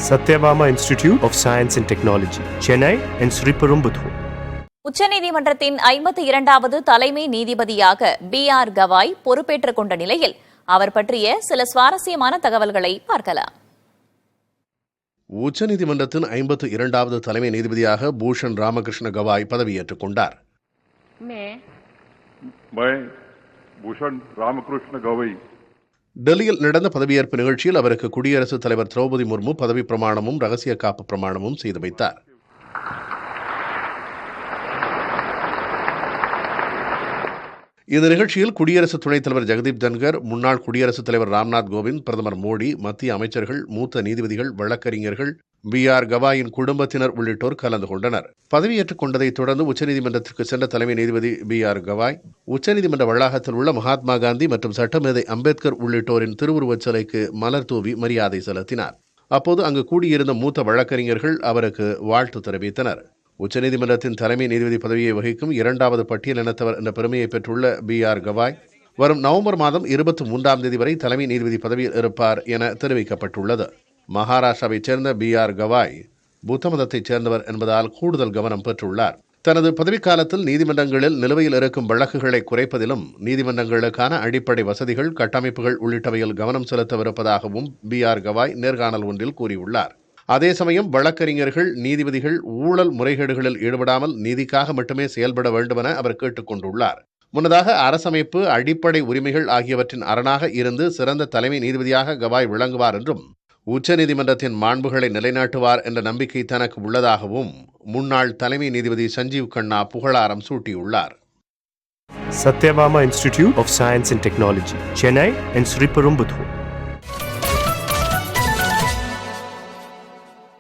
Satyabama Institute of Science and Technology, Chennai and Sriperumbudur. உச்சநீதிமன்றத்தின் 52வது தலைமை நீதிபதியாக B.R. கவாய் பொறுப்பேற்றுக் கொண்ட நிலையில் அவர் பற்றிய சில சுவாரஸ்யமான தகவல்களை பார்க்கலாம். உச்சநீதிமன்றத்தின் 52வது தலைமை நீதிபதியாக பூஷன் ராமகிருஷ்ண கவாய் பதவியேற்றுக் கொண்டார். டெல்லியில் நடந்த பதவியேற்பு நிகழ்ச்சியில் அவருக்கு குடியரசுத் தலைவர் திரௌபதி முர்மு பதவி பிரமாணமும் ரகசிய காப்பு பிரமாணமும் செய்து வைத்தார். இந்த நிகழ்ச்சியில் குடியரசு துணைத் தலைவர் ஜெகதீப் தன்கர், முன்னாள் குடியரசுத் தலைவர் ராம்நாத் கோவிந்த், பிரதமர் மோடி, மத்திய அமைச்சர்கள், மூத்த நீதிபதிகள், வழக்கறிஞர்கள், B.R. கவாயின் குடும்பத்தினர் உள்ளிட்டோர் கலந்து கொண்டனர். பதவியேற்றுக் கொண்டதைத் தொடர்ந்து உச்சநீதிமன்றத்திற்கு சென்ற தலைமை நீதிபதி B.R. கவாய் உச்சநீதிமன்ற வளாகத்தில் உள்ள மகாத்மா காந்தி மற்றும் சட்டமேதை அம்பேத்கர் உள்ளிட்டோரின் திருவுருவச் சிலைக்கு மலர் தூவி மரியாதை செலுத்தினார். அப்போது அங்கு கூடியிருந்த மூத்த வழக்கறிஞர்கள் அவருக்கு வாழ்த்து தெரிவித்தனர். உச்சநீதிமன்றத்தின் தலைமை நீதிபதி பதவியை வகிக்கும் 2வது பட்டியலினத்தவர் என்ற பெருமையை பெற்றுள்ள B.R. கவாய் வரும் நவம்பர் மாதம் 23ஆம் தேதி வரை தலைமை நீதிபதி பதவியில் இருப்பார் என தெரிவிக்கப்பட்டுள்ளது. மகாராஷ்டிராவைச் சேர்ந்த B.R. கவாய் புத்த மதத்தைச் சேர்ந்தவர் என்பதால் கூடுதல் கவனம் பெற்றுள்ளார். தனது பதவிக்காலத்தில் நீதிமன்றங்களில் நிலுவையில் இருக்கும் வழக்குகளை குறைப்பதிலும் நீதிமன்றங்களுக்கான அடிப்படை வசதிகள், கட்டமைப்புகள் உள்ளிட்டவையில் கவனம் செலுத்தவிருப்பதாகவும் B.R. கவாய் நேர்காணல் ஒன்றில் கூறியுள்ளார். அதே சமயம் வழக்கறிஞர்கள், நீதிபதிகள் ஊழல் முறைகேடுகளில் ஈடுபடாமல் நீதிக்காக மட்டுமே செயல்பட வேண்டுமென அவர் கேட்டுக் கொண்டுள்ளார். முன்னதாக அரசமைப்பு, அடிப்படை உரிமைகள் ஆகியவற்றின் அரணாக இருந்து சிறந்த தலைமை நீதிபதியாக கவாய் விளங்குவார் என்றும் உச்சநீதிமன்றத்தின் மாண்புகளை நிலைநாட்டுவார் என்ற நம்பிக்கை தனக்கு உள்ளதாகவும் முன்னாள் தலைமை நீதிபதி சஞ்சீவ் கண்ணா புகழாரம் சூட்டியுள்ளார். Satyabama Institute of Science and Technology, Chennai and Sriperumbudur.